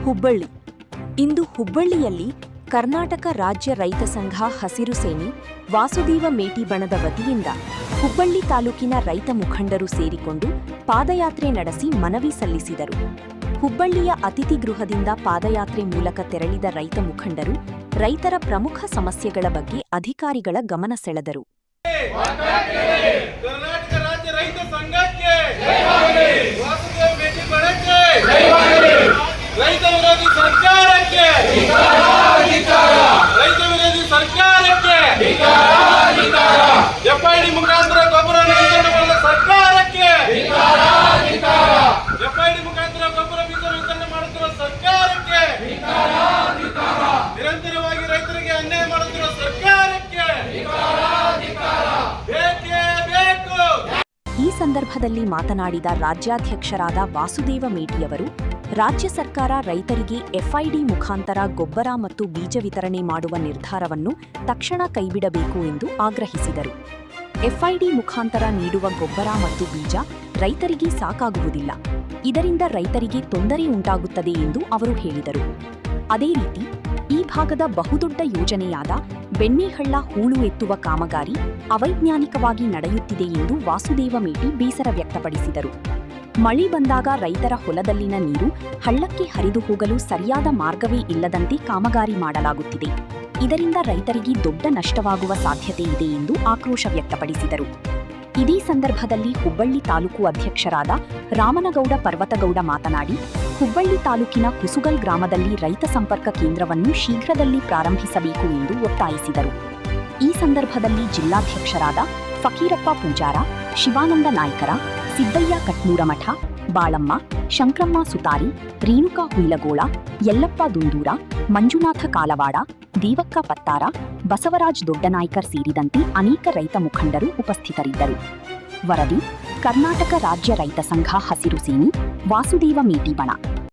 ಹುಬ್ಬಳ್ಳಿ. ಇಂದು ಹುಬ್ಬಳ್ಳಿಯಲ್ಲಿ ಕರ್ನಾಟಕ ರಾಜ್ಯ ರೈತ ಸಂಘ ಹಸಿರು ಸೇನೆ ವಾಸುದೇವ ಮೇಟಿ ಬಣದ ವತಿಯಿಂದ ಹುಬ್ಬಳ್ಳಿ ತಾಲೂಕಿನ ರೈತ ಮುಖಂಡರು ಸೇರಿಕೊಂಡು ಪಾದಯಾತ್ರೆ ನಡೆಸಿ ಮನವಿ ಸಲ್ಲಿಸಿದರು. ಹುಬ್ಬಳ್ಳಿಯ ಅತಿಥಿ ಗೃಹದಿಂದ ಪಾದಯಾತ್ರೆ ಮೂಲಕ ತೆರಳಿದ ರೈತ ಮುಖಂಡರು ರೈತರ ಪ್ರಮುಖ ಸಮಸ್ಯೆಗಳ ಬಗ್ಗೆ ಅಧಿಕಾರಿಗಳ ಗಮನ ಸೆಳೆದರು. ಕರ್ನಾಟಕ ರಾಜ್ಯ ರೈತ ಸಂಘಕ್ಕೆ ವಾಸುದೇವ ಮೇಟಿ ಬಣಕ್ಕೆ ರೈತ ವಿರೋಧಿ ಸರ್ಕಾರಕ್ಕೆ ರೈತ ವಿರೋಧಿ ಸರ್ಕಾರಕ್ಕೆ ಎಫ್ಐಡಿ ಮುಖಾಂತರ ಗೊಬ್ಬರ ವಿತರಣೆ ಮಾಡುವ ಸರ್ಕಾರಕ್ಕೆ ಎಫ್ಐಡಿ ಮುಖಾಂತರ ಗೊಬ್ಬರ ವಿತರಣೆ ಮಾಡುತ್ತಿರುವ ಸರ್ಕಾರಕ್ಕೆ ನಿರಂತರವಾಗಿ ರೈತರಿಗೆ ಅನ್ಯಾಯ ಮಾಡುತ್ತಿರುವ ಸರ್ಕಾರಕ್ಕೆ ಬೇಕೇ ಬೇಕು. ಈ ಸಂದರ್ಭದಲ್ಲಿ ಮಾತನಾಡಿದ ರಾಜ್ಯಾಧ್ಯಕ್ಷರಾದ ವಾಸುದೇವ ಮೇಟಿಯವರು ರಾಜ್ಯ ಸರ್ಕಾರ ರೈತರಿಗೆ ಎಫ್ಐಡಿ ಮುಖಾಂತರ ಗೊಬ್ಬರ ಮತ್ತು ಬೀಜ ವಿತರಣೆ ಮಾಡುವ ನಿರ್ಧಾರವನ್ನು ತಕ್ಷಣ ಕೈಬಿಡಬೇಕು ಎಂದು ಆಗ್ರಹಿಸಿದರು. ಎಫ್ಐಡಿ ಮುಖಾಂತರ ನೀಡುವ ಗೊಬ್ಬರ ಮತ್ತು ಬೀಜ ರೈತರಿಗೆ ಸಾಕಾಗುವುದಿಲ್ಲ. ಇದರಿಂದ ರೈತರಿಗೆ ತೊಂದರೆ ಉಂಟಾಗುತ್ತದೆ ಎಂದು ಅವರು ಹೇಳಿದರು. ಅದೇ ರೀತಿ ಈ ಭಾಗದ ಬಹುದೊಡ್ಡ ಯೋಜನೆಯಾದ ಬೆಣ್ಣೆಹಳ್ಳ ಹೂಳು ಎತ್ತುವ ಕಾಮಗಾರಿ ಅವೈಜ್ಞಾನಿಕವಾಗಿ ನಡೆಯುತ್ತಿದೆ ಎಂದು ವಾಸುದೇವ ಮೇಟಿ ಬೇಸರ ವ್ಯಕ್ತಪಡಿಸಿದರು. ಮಳೆ ಬಂದಾಗ ರೈತರ ಹೊಲದಲ್ಲಿನ ನೀರು ಹಳ್ಳಕ್ಕೆ ಹರಿದು ಹೋಗಲು ಸರಿಯಾದ ಮಾರ್ಗವೇ ಇಲ್ಲದಂತೆ ಕಾಮಗಾರಿ ಮಾಡಲಾಗುತ್ತಿದೆ. ಇದರಿಂದ ರೈತರಿಗೆ ದೊಡ್ಡ ನಷ್ಟವಾಗುವ ಸಾಧ್ಯತೆ ಇದೆ ಎಂದು ಆಕ್ರೋಶ ವ್ಯಕ್ತಪಡಿಸಿದರು. ಇದೇ ಸಂದರ್ಭದಲ್ಲಿ ಹುಬ್ಬಳ್ಳಿ ತಾಲೂಕು ಅಧ್ಯಕ್ಷರಾದ ರಾಮನಗೌಡ ಪರ್ವತಗೌಡ ಮಾತನಾಡಿ, ಹುಬ್ಬಳ್ಳಿ ತಾಲೂಕಿನ ಕುಸುಗಲ್ ಗ್ರಾಮದಲ್ಲಿ ರೈತ ಸಂಪರ್ಕ ಕೇಂದ್ರವನ್ನು ಶೀಘ್ರದಲ್ಲಿ ಪ್ರಾರಂಭಿಸಬೇಕು ಎಂದು ಒತ್ತಾಯಿಸಿದರು. ಈ ಸಂದರ್ಭದಲ್ಲಿ ಜಿಲ್ಲಾಧ್ಯಕ್ಷರಾದ ಫಕೀರಪ್ಪ ಪೂಜಾರ, ಶಿವಾನಂದ ನಾಯ್ಕರ, ಸಿದ್ದಯ್ಯ ಕಟ್ಮೂರಮಠ, ಬಾಳಮ್ಮ, ಶಂಕ್ರಮ್ಮ ಸುತಾರಿ, ರೇಣುಕಾ ಹುಯಿಲಗೋಳ, ಯಲ್ಲಪ್ಪ ದುಂದೂರ, ಮಂಜುನಾಥ ಕಾಲವಾಡ, ದೇವಕ್ಕ ಪತ್ತಾರ, ಬಸವರಾಜ್ ದೊಡ್ಡನಾಯ್ಕರ್ ಸೇರಿದಂತೆ ಅನೇಕ ರೈತ ಮುಖಂಡರು ಉಪಸ್ಥಿತರಿದ್ದರು. ವರದಿ ಕರ್ನಾಟಕ ರಾಜ್ಯ ರೈತ ಸಂಘ ಹಸಿರು ಸೇನೆ ವಾಸುದೇವ ಮೇಟಿ ಬಣ.